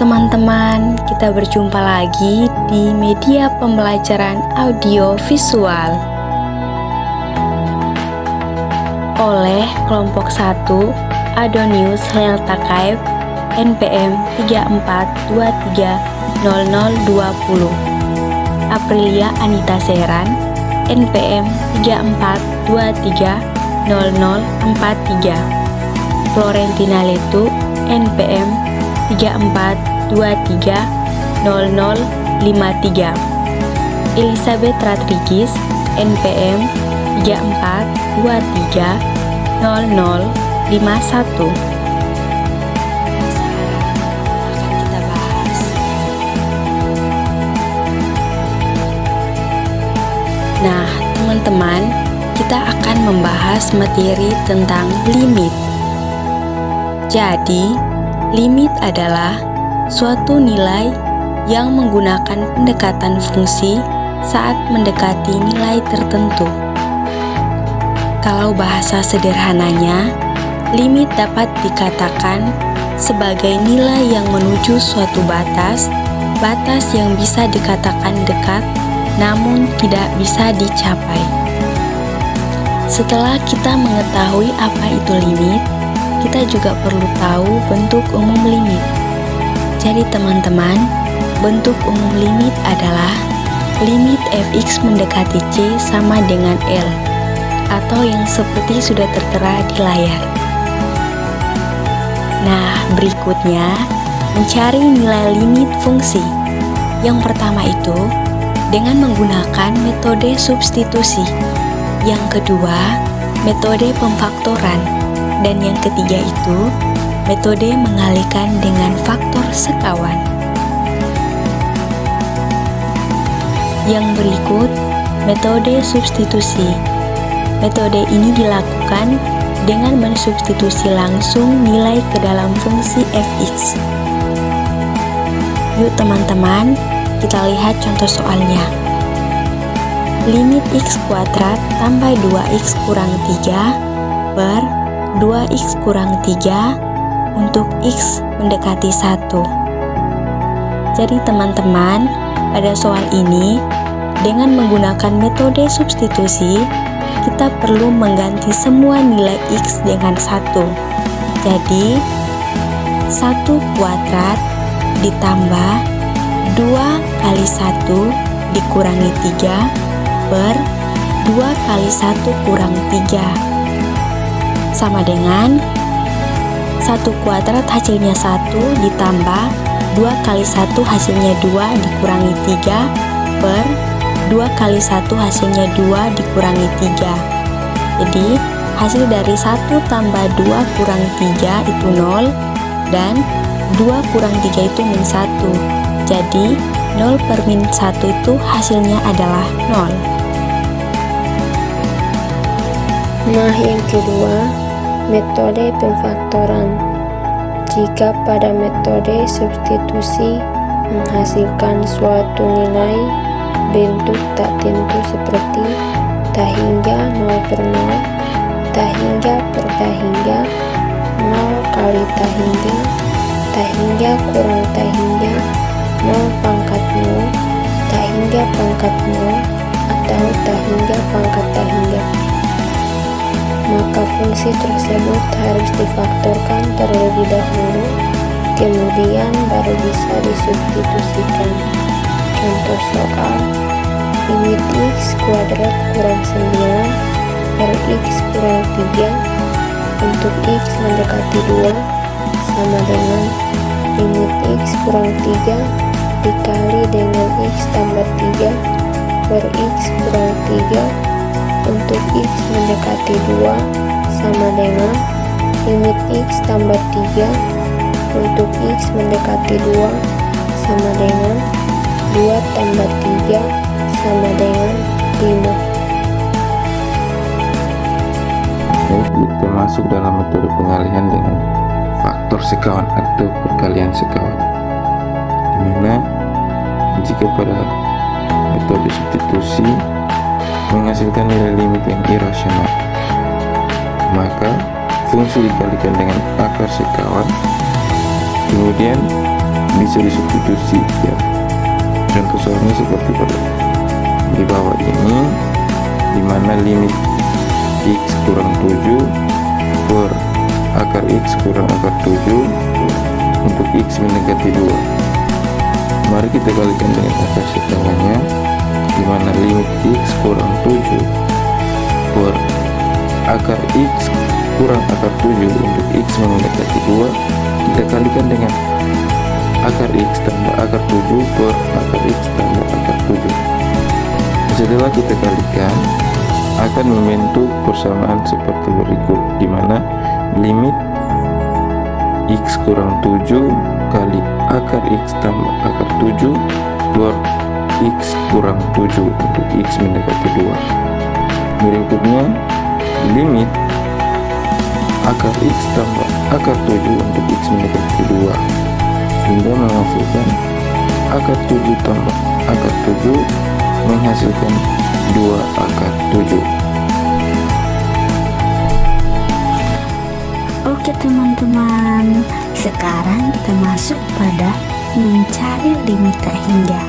teman-teman, kita berjumpa lagi di media pembelajaran audio visual oleh kelompok 1 Adonius Leltakaev NPM 34230020, Aprilia Anita Seran NPM 34230043, Florentina Letu NPM 34230053, Elizabeth Rodriguez NPM 34230051. Nah, teman-teman, kita akan membahas materi tentang limit. Jadi, limit adalah suatu nilai yang menggunakan pendekatan fungsi saat mendekati nilai tertentu. Kalau bahasa sederhananya, limit dapat dikatakan sebagai nilai yang menuju suatu batas yang bisa dikatakan dekat namun tidak bisa dicapai. Setelah kita mengetahui apa itu limit, kita juga perlu tahu bentuk umum limit. Jadi teman-teman, bentuk umum limit adalah limit fx mendekati c sama dengan L, atau yang seperti sudah tertera di layar. Nah, berikutnya mencari nilai limit fungsi. Yang pertama itu dengan menggunakan metode substitusi. Yang kedua, metode pemfaktoran. Dan yang ketiga itu, metode mengalihkan dengan faktor sekawan. Yang berikut, metode substitusi. Metode ini dilakukan dengan mensubstitusi langsung nilai ke dalam fungsi fx. Yuk teman-teman, kita lihat contoh soalnya. Limit x kuadrat tambah 2x kurang 3 per 2x kurang 3 untuk x mendekati 1. Jadi teman-teman, pada soal ini dengan menggunakan metode substitusi, kita perlu mengganti semua nilai x dengan 1. Jadi 1 kuadrat ditambah 2 kali 1 dikurangi 3 per 2 kali 1 kurang 3 sama dengan 1 kuadrat hasilnya 1 ditambah 2 kali 1 hasilnya 2 dikurangi 3 per 2 kali 1 hasilnya 2 dikurangi 3. Jadi hasil dari 1 tambah 2 kurang 3 itu 0 dan 2 kurang 3 itu min 1. Jadi 0 per min 1 itu hasilnya adalah 0. Nah, yang kedua, metode pemfaktoran. Jika pada metode substitusi menghasilkan suatu nilai bentuk tak tentu seperti tak hingga 0 per 0, tak hingga per tak hingga, 0 kali tak hingga kurang tak hingga, 0 pangkat 0, tak hingga pangkat 0, atau tak hingga pangkat tak hingga, maka fungsi tersebut harus difaktorkan terlebih dahulu, kemudian baru bisa disubstitusikan. Contoh soal, limit x kuadrat kurang 9 per x kurang 3 untuk x mendekati 2 sama dengan limit x kurang 3 dikali dengan x tambah 3 per x kurang 3 untuk x mendekati 2 sama dengan limit x tambah 3 untuk x mendekati 2 sama dengan 2 tambah 3 sama dengan 5. Ini termasuk dalam metode pengalihan dengan faktor sekawan atau perkalian sekawan, dimana jika pada metode substitusi menghasilkan nilai limit yang irasional, maka fungsi dikalikan dengan akar sekawan, kemudian bisa disubstitusi ya. Contoh soalnya seperti pada di bawah ini, dimana limit x kurang 7 per akar x kurang akar 7 untuk x mendekati 2. Mari kita kalikan dengan akar sekawannya, dimana limit x kurang 7 per akar x kurang akar 7 untuk x mendekati 2, kita kalikan dengan akar x tambah akar 7 per akar x tambah akar 7. Setelah kita kalikan, akan membentuk persamaan seperti berikut, dimana limit x kurang 7 kali akar x tambah akar 7 per x kurang 7 untuk x mendekati 2. Berikutnya, limit akar x tambah akar 7 untuk x mendekati 2, sehingga menghasilkan akar 7 tambah akar 7 menghasilkan 2 akar 7. Oke teman-teman, sekarang kita masuk pada mencari limit tak hingga.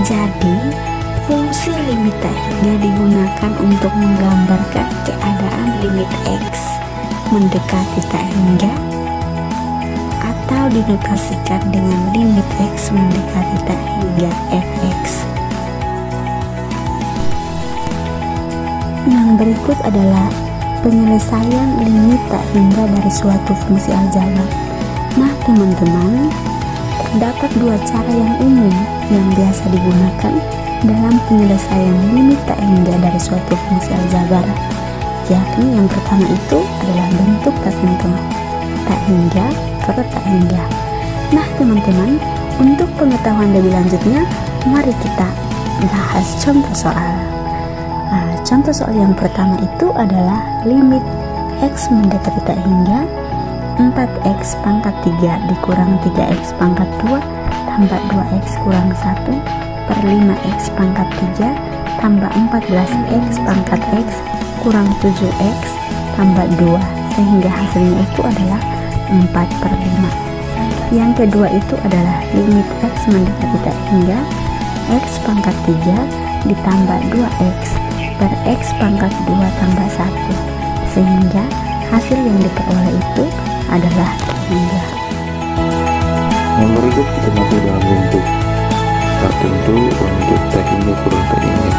Jadi, fungsi limit tak hingga digunakan untuk menggambarkan keadaan limit x mendekati tak hingga, atau dinotasikan dengan limit x mendekati tak hingga fx. Yang berikut adalah penyelesaian limit tak hingga dari suatu fungsi aljabar. Nah teman-teman, terdapat dua cara yang umum yang biasa digunakan dalam penyelesaian limit tak hingga dari suatu fungsi aljabar, yakni yang pertama itu adalah bentuk tak hingga per tak hingga. Nah teman-teman, untuk pengetahuan lebih lanjutnya, mari kita bahas contoh soal. Contoh soal yang pertama itu adalah limit x mendekati tak hingga 4x pangkat 3 dikurang 3x pangkat 2 tambah 2x kurang 1 per 5x pangkat 3 tambah 14x pangkat x kurang 7x tambah 2, sehingga hasilnya itu adalah 4 per 5. Yang kedua itu adalah limit x mendekati tak hingga x pangkat 3 ditambah 2x per x pangkat 2 tambah 1, sehingga hasil yang diperoleh itu adalah tak hingga. Yang berikut kita masuk dalam bentuk tertentu untuk tak hingga kurang tak hingga,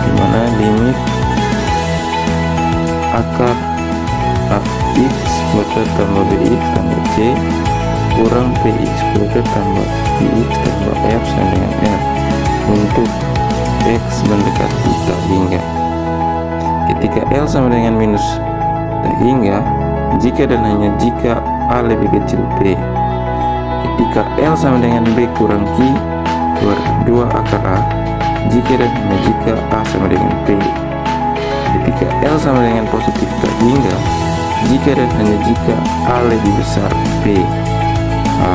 dimana limit akar x kuadrat tambah bx tambah c kurang px kuadrat tambah bx tambah f sama dengan r untuk x mendekati tak hingga. Ketika L sama dengan minus tak hingga, jika dan hanya jika A lebih kecil B. Ketika L sama dengan B kurang Q per 2 akar A, jika dan hanya jika A sama dengan B. Ketika L sama dengan positif tak hingga, jika dan hanya jika A lebih besar B.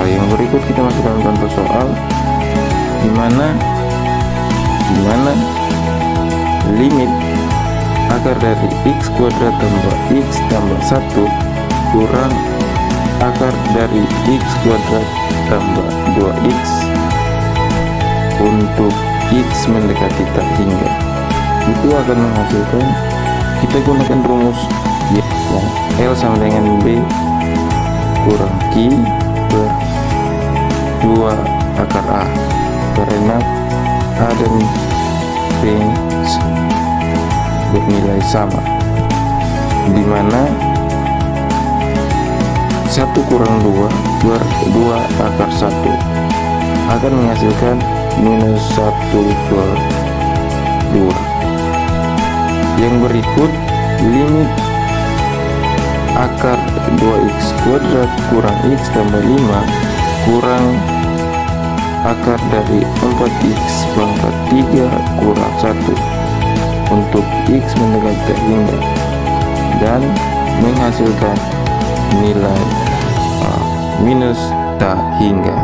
Yang berikut kita masuk dalam contoh soal, dimana limit akar dari x kuadrat tambah x tambah 1 kurang akar dari x kuadrat tambah 2x untuk x mendekati tak hingga, itu akan menghasilkan, kita gunakan rumus yang L sama dengan B kurang Q per 2 akar A, karena A dan B bernilai sama, dimana 1 kurang 2 per 2 akar 1 akan menghasilkan minus 1 per 2. Yang berikut, limit akar 2x kuadrat kurang x tambah 5 kurang akar dari 4x pangkat 3 kurang 1 untuk x mendekati tak hingga, dan menghasilkan nilai minus tak hingga.